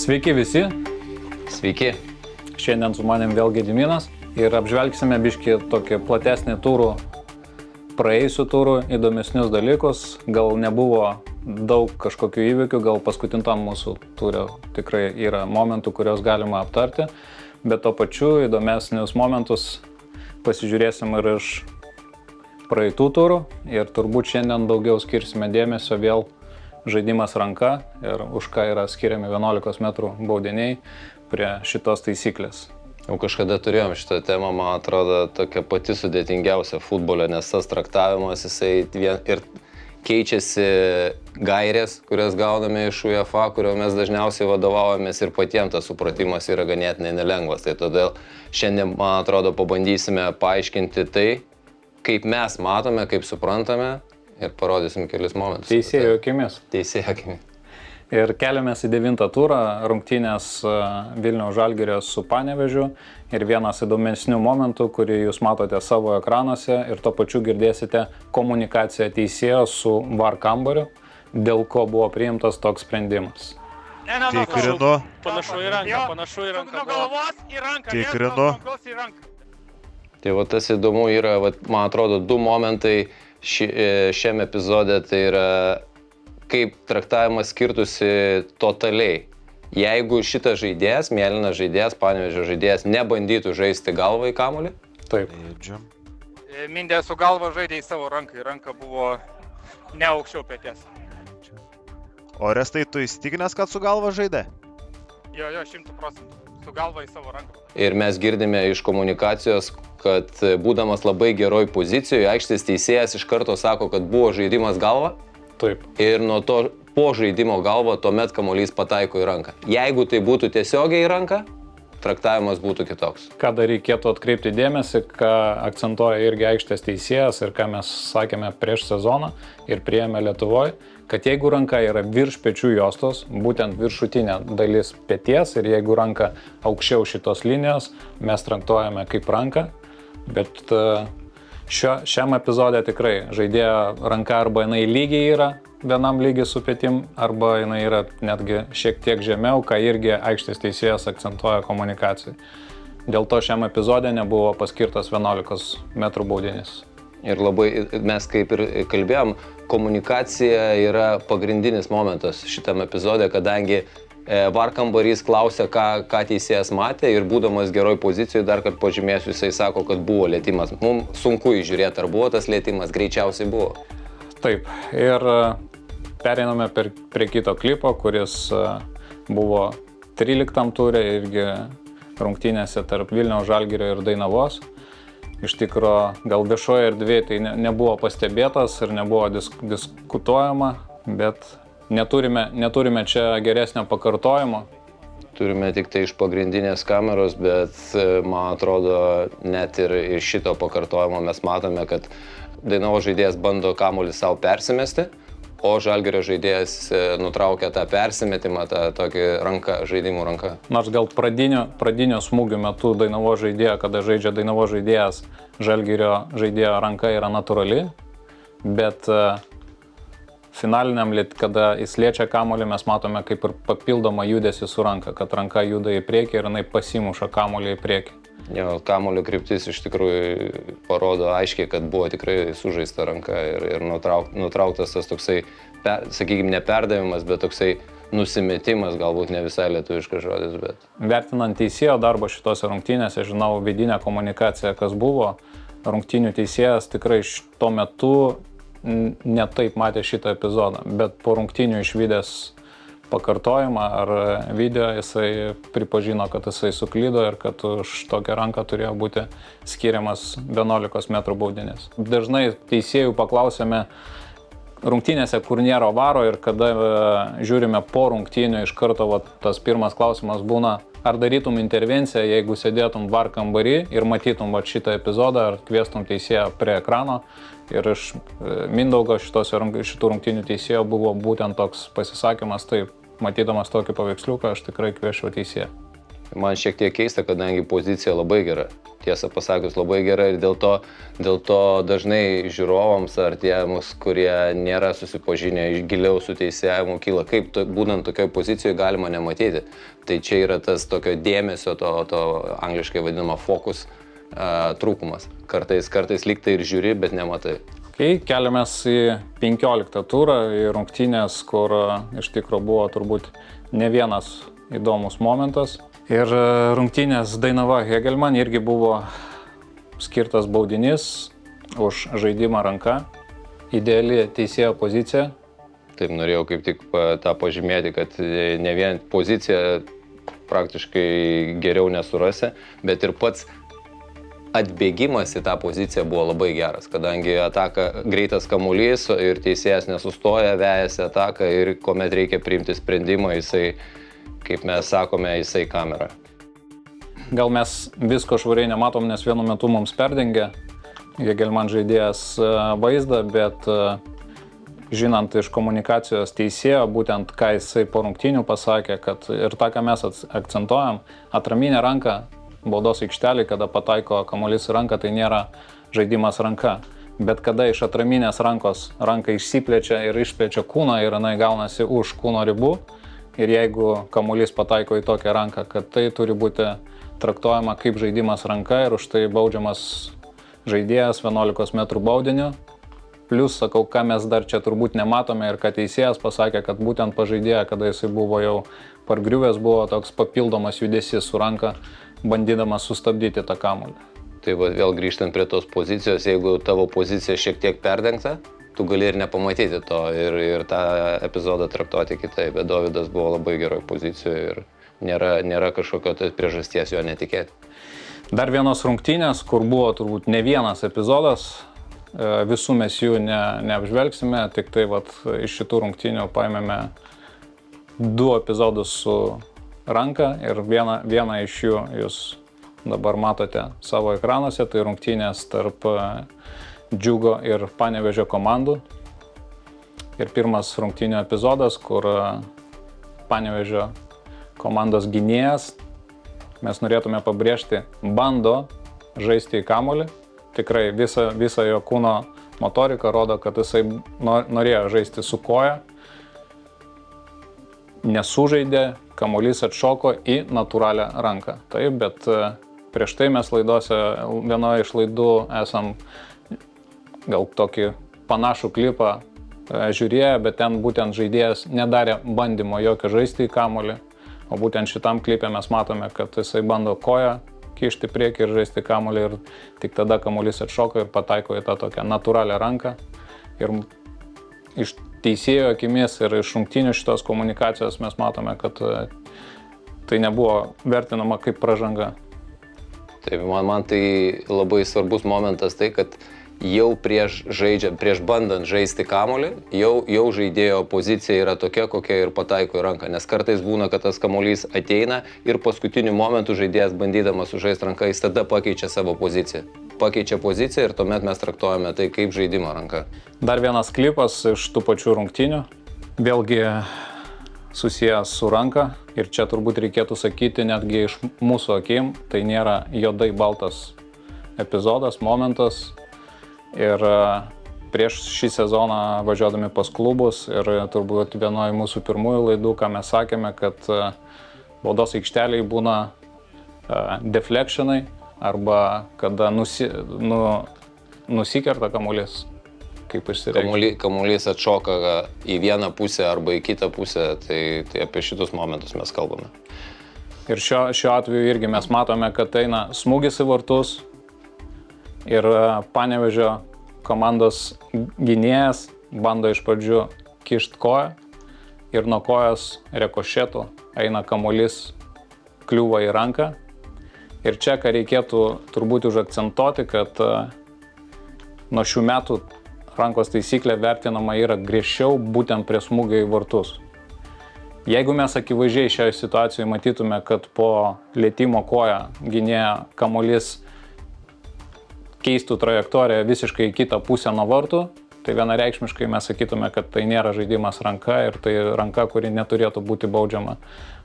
Sveiki visi. Sveiki. Šiandien su manim vėl Gediminas ir apžvelgsime biškį tokį platesnį turų, praėjusių turų, įdomesnius dalykus. Gal nebuvo daug kažkokių įvykių, gal paskutintam mūsų turė tikrai yra momentų, kuriuos galima aptarti, bet to pačiu įdomesnius momentus pasižiūrėsim ir iš praeitų turų ir turbūt šiandien daugiau skirsime dėmesio vėl žaidimas ranka ir už ką yra skiriami 11 metrų baudiniai prie šitos taisyklės. Jau kažkada turėjom šitą temą, man atrodo, tokia pati sudėtingiausia futbole, nes tas traktavimas, jisai ir keičiasi gairės, kurias gauname iš UEFA, kurio mes dažniausiai vadovaujamės ir patiems tas supratimas yra ganėtinai nelengvas. Tai todėl šiandien, man atrodo, pabandysime paaiškinti tai, kaip mes matome, kaip suprantame ir parodysim kelis momentus. Teisėjo akimis. Teisėjo akimis. Ir keliamės į 9 turą, rungtynės Vilniaus Žalgirio su Panevėžiu ir vienas įdomesnių momentų, kurį jūs matote savo ekranuose ir to pačiu girdėsite komunikaciją teisėjo su VAR kambariu, dėl ko buvo priimtas toks sprendimas. Tikrinu. Panašu į ranką. Nuo galvos į ranką. Tikrinu. Tai va tas įdomu yra, man atrodo, du momentai šiame epizode, tai yra kaip traktavimas skirtusi totaliai. Jeigu šitas žaidėjas, mėlynas žaidėjas, Panevėžio žaidėjas, nebandytų žaisti galvą į kamuolį. Taip. Mindė su galva žaidė į savo ranką, ranka buvo ne aukščiau peties. Orestai, tu įsitikinęs, kad su galva žaidė? Jo, 100%. Su galva į savo ranką. Ir mes girdime iš komunikacijos, kad būdamas labai geroj pozicijoje, aikštės teisėjas iš karto sako, kad buvo žaidimas galva. Taip. Ir nuo to po žaidimo galvo tuomet kamuolys pataiko į ranką. Jeigu tai būtų tiesiogiai į ranką, traktavimas būtų kitoks. Ką dar reikėtų atkreipti dėmesį, ką akcentuoja irgi aikštės teisėjas ir ką mes sakėme prieš sezoną ir priėmė Lietuvoje, kad jeigu ranka yra virš pečių juostos, būtent viršutinė dalis peties ir jeigu ranka aukščiau šitos linijos, mes traktuojame kaip ranką, bet šiam epizode tikrai žaidėjo ranka arba jinai lygiai yra vienam lygiai su petim, arba jinai yra netgi šiek tiek žemiau, ką irgi aikštės teisėjas akcentuoja komunikacijai. Dėl to šiam epizode nebuvo paskirtas 11 metrų baudinys. Ir labai, mes kaip ir kalbėjom, komunikacija yra pagrindinis momentas šitam epizode, kadangi VAR kambarys klausia, ką teisėjas matė ir būdamas geroj pozicijoje, dar kad pažymėsiu, jisai sako, kad buvo lietimas. Mums sunku įžiūrėti, ar buvo tas lietimas, greičiausiai buvo. Taip, ir pereiname prie kito klipo, kuris buvo 13 turė irgi rungtynėse tarp Vilniaus Žalgirio ir Dainavos. Iš tikro, gal viešoje erdvėje tai nebuvo pastebėtas ir nebuvo diskutuojama, bet neturime čia geresnio pakartojimo. Turime tik tai iš pagrindinės kameros, bet man atrodo, net ir iš šito pakartojimo mes matome, kad Dainavos žaidėjas bando kamuolį savo persimesti, o Žalgirio žaidėjas nutraukia tą persimetimą, tą tokį žaidimų ranką. Nors gal pradinio smūgio metu Dainavos žaidėjo, kada žaidžia Dainavos žaidėjas, Žalgirio žaidėjo ranka yra natūrali, bet finaliniam, kada jis liečia kamuolį, mes matome kaip ir papildomą judesį su ranka, kad ranka juda į priekį ir jinai pasimuša kamuolį į priekį. Jo, kamuolio kryptis iš tikrųjų parodo aiškiai, kad buvo tikrai sužaista ranka ir nutrauktas tas toksai, sakykime, ne perdavimas, bet toksai nusimetimas, galbūt ne visai lietuviškas žodis, bet. Vertinant teisėjo darbą šitose rungtynėse, žinau vidinę komunikaciją, kas buvo, rungtynių teisėjas tikrai tuo metu netaip matė šitą epizodą, bet po rungtynių išvydęs pakartojimą ar video jisai pripažino, kad jisai suklydo ir kad už tokią ranką turėjo būti skiriamas 11 metrų baudinys. Dažnai teisėjų paklausėme rungtynėse, kur nėra varo ir kada žiūrime po rungtynių, iš karto tas pirmas klausimas būna, ar darytum intervenciją, jeigu sėdėtum VAR kambarį ir matytum šitą epizodą, ar kviestum teisėją prie ekrano. Ir iš Mindaugo šitų rungtynių teisėjo buvo būtent toks pasisakymas, taip, matydamas tokį paveiksliuką, aš tikrai kviesčiau teisėją. Man šiek tiek keista, kadangi pozicija labai gera. Tiesą pasakius, labai gera ir dėl to dažnai žiūrovams ar tiems, kurie nėra susipažinę iš giliau su teisėjimu, kyla, kaip būnant tokioje pozicijoje galima nematyti. Tai čia yra tas tokio dėmesio, to angliškai vadinama fokus trūkumas. Kartais lygtai ir žiūri, bet nematai. Keliamės į 15 turą, į rungtynės, kur iš tikrųjų buvo turbūt ne vienas įdomus momentas. Ir rungtynės Dainava Hegelman irgi buvo skirtas baudinys už žaidimą ranka. Ideali teisėjo pozicija. Taip, norėjau kaip tik tą pažymėti, kad ne vien pozicija praktiškai geriau nesurasi, bet ir pats atbėgimas į tą poziciją buvo labai geras, kadangi ataka greitas kamuolys ir teisėjas nesustoja, vejasi ataką ir kuomet reikia priimti sprendimą, jisai, kaip mes sakome, jisai kamera. Gal mes visko švariai nematom, nes vienu metu mums perdengia Hegelman žaidėjas vaizdą, bet žinant iš komunikacijos teisėjo, būtent ką jisai po rungtynių pasakė, kad ir tą, ką mes akcentuojam, atraminė ranka baudos aikštelį, kada pataiko kamuolys į ranką, tai nėra žaidimas ranka. Bet kada iš atraminės rankos ranka išsiplečia ir išplečia kūną ir jinai gaunasi už kūno ribų, ir jeigu kamuolys pataiko į tokią ranką, kad tai turi būti traktuojama kaip žaidimas ranka ir už tai baudžiamas žaidėjas 11 metrų baudiniu. Plius, sakau, ką mes dar čia turbūt nematome ir kad teisėjas pasakė, kad būtent pažaidėja, kada jisai buvo jau pargriuvęs, buvo toks papildomas judesys su ranka, bandydamas sustabdyti tą kamuolį. Tai vėl grįžtant prie tos pozicijos, jeigu tavo pozicija šiek tiek perdengta, tu gali ir nepamatyti to ir tą epizodą traktuoti kitaip, bet Dovydas buvo labai geroj pozicijoje ir nėra kažkokio priežasties jo netikėti. Dar vienos rungtynės, kur buvo turbūt ne vienas epizodas, visų mes jų neapžvelgsime, tik tai iš šitų rungtynių paėmėme 2 epizodus su ranka ir vieną iš jų jūs dabar matote savo ekranuose, tai rungtynės tarp Džiugo ir Panevėžio komandų. Ir pirmas rungtynių epizodas, kur Panevėžio komandos gynėjas, mes norėtume pabrėžti, bando žaisti į kamuolį. Tikrai visa jo kūno motorika rodo, kad jisai norėjo žaisti su koja. Nesužaidė, kamuolys atšoko į natūralią ranką. Taip, bet prieš tai mes laidose, vienoje iš laidų esam gal tokį panašų klipą žiūrėję, bet ten būtent žaidėjas nedarė bandymo jokio žaisti į kamuolį, o būtent šitam klipė mes matome, kad jisai bando koją kišti priekį ir žaisti kamuolį ir tik tada kamuolys atšoko ir pataiko į tą tokią natūralią ranką. Ir iš teisėjo akimis ir iš rungtynių šitos komunikacijos mes matome, kad tai nebuvo vertinama kaip pražanga. Taip, man tai labai svarbus momentas tai, kad jau prieš bandant žaisti kamuolį, jau žaidėjo pozicija yra tokia, kokia ir pataiko į ranką. Nes kartais būna, kad tas kamuolys ateina ir paskutiniu momentu žaidėjas bandydamas sužaisti ranką, jis tada pakeičia savo poziciją. Pakeičia poziciją ir tuomet mes traktuojame tai kaip žaidimo ranka. Dar vienas klipas iš tų pačių rungtynių, vėlgi susijęs su ranka. Ir čia turbūt reikėtų sakyti netgi iš mūsų akim, tai nėra juodai baltas epizodas, momentas. Ir prieš šį sezoną važiuodami pas klubus ir turbūt vienoje mūsų pirmųjų laidų, ką mes sakėme, kad baudos aikšteliai būna deflectionai arba kada nusikerta kamuolys, kaip išsireikšti. Kamuolys atšoka į vieną pusę arba į kitą pusę, tai apie šitus momentus mes kalbame. Ir šiuo atveju irgi mes matome, kad eina smūgis į vartus. Ir Panevėžio komandos gynėjas bando iš pradžių kišti koją ir nuo kojos rikošetų eina kamuolys, kliūva į ranką. Ir čia, ką reikėtų turbūt užakcentuoti, kad nuo šių metų rankos taisyklė vertinama yra griežčiau būtent prie smūgio į vartus. Jeigu mes akivaizdžiai šioje situacijoje matytume, kad po lietimo koja gynėja kamuolys keistų trajektoriją visiškai į kitą pusę nuo vartų, tai vienareikšmiškai mes sakytume, kad tai nėra žaidimas ranka ir tai ranka, kuri neturėtų būti baudžiama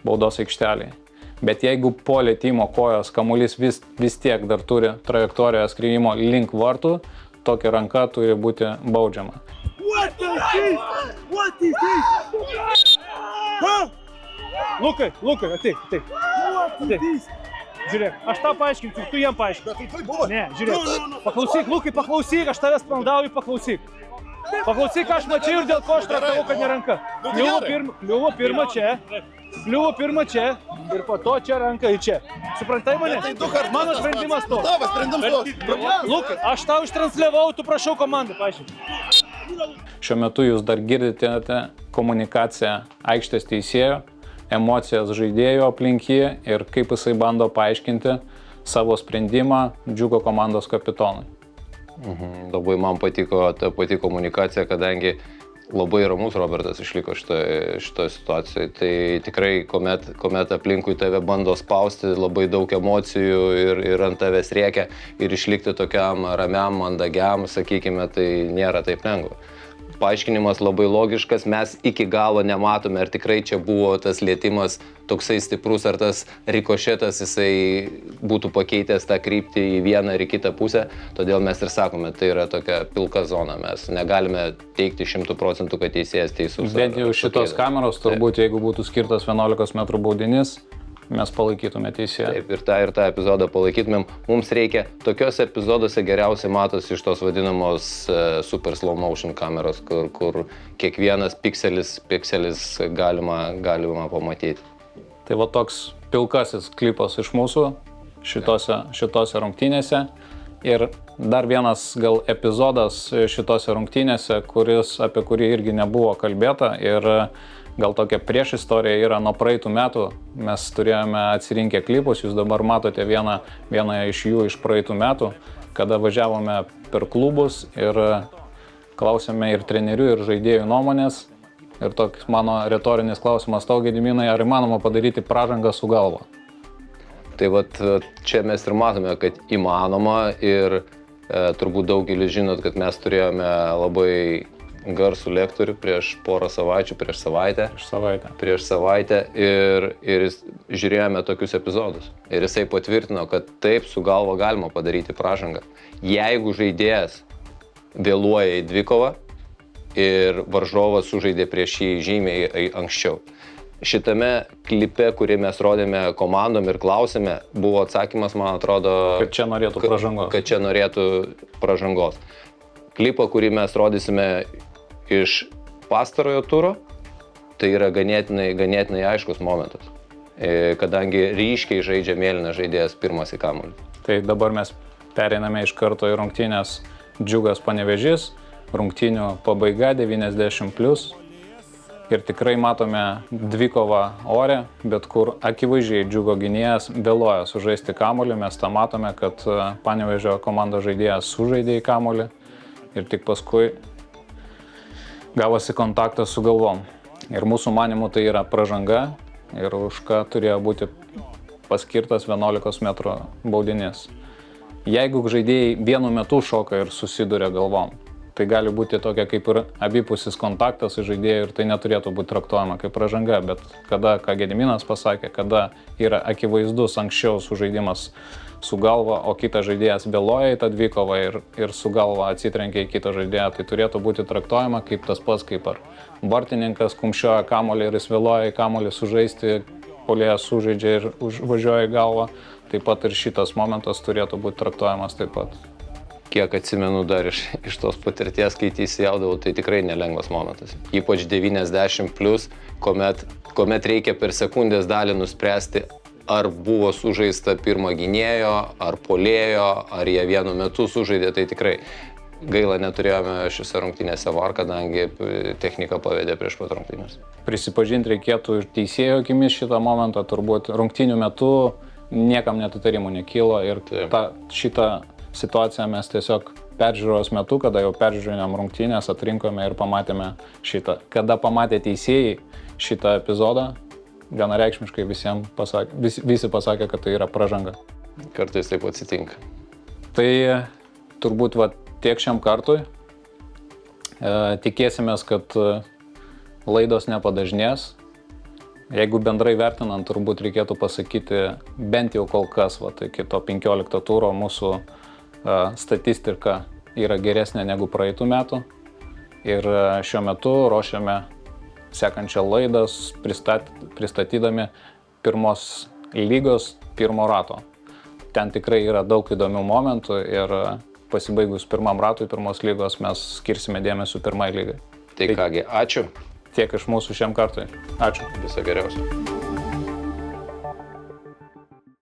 baudos aikštelėje. Bet jeigu po lėtimo kojos kamuolys vis tiek dar turi trajektoriją skriejimo link vartų, tokia ranka turi būti baudžiama. Lukai, ateik. Žiūrėk, aš tau paaiškinsiu, tu jam paaiškinsiu. Ne, žiūrėk, paklausyk, aš tavęs prandauju, paklausyk. Paklausyk, ką aš mačiau ir dėl ko aš traktavau, kad ne ranka. Kliuvo pirma čia ir po to čia ranka į čia. Suprantai mane? Mano sprendimas to. Lukai, aš tau ištransliavau, tu prašau komandą, paaiškinti. Šiuo metu jūs dar girdite komunikaciją aikštės teisėjo, emocijas žaidėjo aplink jį ir kaip jisai bando paaiškinti savo sprendimą Džiugo komandos kapitonui. Labai man patiko ta pati komunikacija, kadangi labai ramus Robertas išliko šitoje situacijoje. Tai tikrai, kuomet aplinkui tave bando spausti labai daug emocijų ir ant tavęs rėkia ir išlikti tokiam ramiam, mandagiam, sakykime, tai nėra taip lengva. Paaiškinimas labai logiškas, mes iki galo nematome, ar tikrai čia buvo tas lietimas toksai stiprus, ar tas rikošetas jisai būtų pakeitęs tą kryptį į vieną ar į kitą pusę, todėl mes ir sakome, tai yra tokia pilka zona, mes negalime teikti 100%, kad teisėjas teisus. Bent jau šitos kameros, turbūt, jeigu būtų skirtas 11 metrų baudinys, mes palaikytume teisėją. Taip, ir tą epizodą palaikytumėm. Mums reikia, tokiuose epizoduose geriausiai matosi iš tos vadinamos super slow motion kameros, kur kiekvienas pikselis galima pamatyti. Tai va toks pilkasis klipas iš mūsų šitose rungtynėse. Ir dar vienas gal epizodas šitose rungtynėse, apie kurį irgi nebuvo kalbėta ir gal tokia priešistorija yra nuo praeitų metų. Mes turėjome atsirinkę klipus, jūs dabar matote vieną iš jų iš praeitų metų, kada važiavome per klubus ir klausėme ir trenerių, ir žaidėjų nuomonės. Ir toks mano retorinis klausimas tau, Gediminai, ar įmanoma padaryti pražangą su galva? Tai vat čia mes ir matome, kad įmanoma ir turbūt daugelis žinot, kad mes turėjome labai garsų lektorių prieš savaitę ir žiūrėjome tokius epizodus. Ir jisai patvirtino, kad taip su galva galima padaryti pražangą. Jeigu žaidėjas vėluoja į dvikovą ir varžovas sužaidė prieš jį žymiai anksčiau. Šitame klipe, kurį mes rodėme komandom ir klausėme, buvo atsakymas, man atrodo, kad čia norėtų pražangos. Klipą, kurį mes rodysime iš pastarojo turo, tai yra ganėtinai aiškus momentas, kadangi ryškiai žaidžia mėlynas žaidėjas pirmas į kamuolį. Tai dabar mes pereiname iš karto į rungtynės Džiugas Panevėžys, rungtynių pabaiga 90+. Ir tikrai matome dvikovą ore, bet kur akivaizdžiai Džiugo gynėjas vėluoja sužaisti kamuolį. Mes tą matome, kad Panevėžio komandos žaidėjas sužaidė į kamuolį ir tik paskui gavosi kontaktas su galvom. Ir mūsų manimu tai yra pražanga ir už ką turėjo būti paskirtas 11 metrų baudinys. Jeigu žaidėjai vienu metu šoka ir susiduria galvom, tai gali būti tokia kaip ir abipusis kontaktas su žaidėju ir tai neturėtų būti traktuojama kaip pražanga, bet kada, ką Gediminas pasakė, kada yra akivaizdus anksčiau sužaidimas su galva, o kitas žaidėjas vėluoja į tą dvikovą ir su galva atsitrenkia į kitą žaidėją, tai turėtų būti traktuojama kaip tas pats, kaip ar vartininkas kumščioja kamuolį ir jis vėluoja į kamuolį sužaisti, puolėjas sužaidžia ir važiuoja į galvą, taip pat ir šitas momentas turėtų būti traktuojamas taip pat. Kiek atsimenu dar iš tos patirties, kai teisėjaudavau, tai tikrai nelengvas momentas. Ypač 90+, kuomet reikia per sekundės dalį nuspręsti, ar buvo sužaista pirmo gynėjo, ar puolėjo, ar jie vienu metu sužaidė, tai tikrai gaila neturėjome šiose rungtynėse VAR, kadangi technika pavedė prieš pat rungtynės. Prisipažinti reikėtų ir teisėjo akimis šitą momentą, turbūt rungtynių metu niekam netutarimų nekilo ir šitą situaciją mes tiesiog peržiūros metu, kada jau peržiūrėjom rungtynės, atrinkome ir pamatėme šitą. Kada pamatė teisėjai šitą epizodą, vienareikšmiškai visi pasakė, kad tai yra pražanga. Kartais taip atsitinka. Tai turbūt tiek šiam kartui. Tikėsimės, kad laidos nepadažnės. Jeigu bendrai vertinant, turbūt reikėtų pasakyti, bent jau kol kas, iki to 15 turo mūsų statistika yra geresnė negu praeitų metų. Ir šiuo metu ruošiame sekančią laidą, pristatydami pirmos lygos pirmo rato. Ten tikrai yra daug įdomių momentų ir pasibaigus pirmam ratui pirmos lygos mes skirsime dėmesio pirmai lygai. Tai kągi, ačiū. Tiek iš mūsų šiam kartui. Ačiū. Viso geriausio.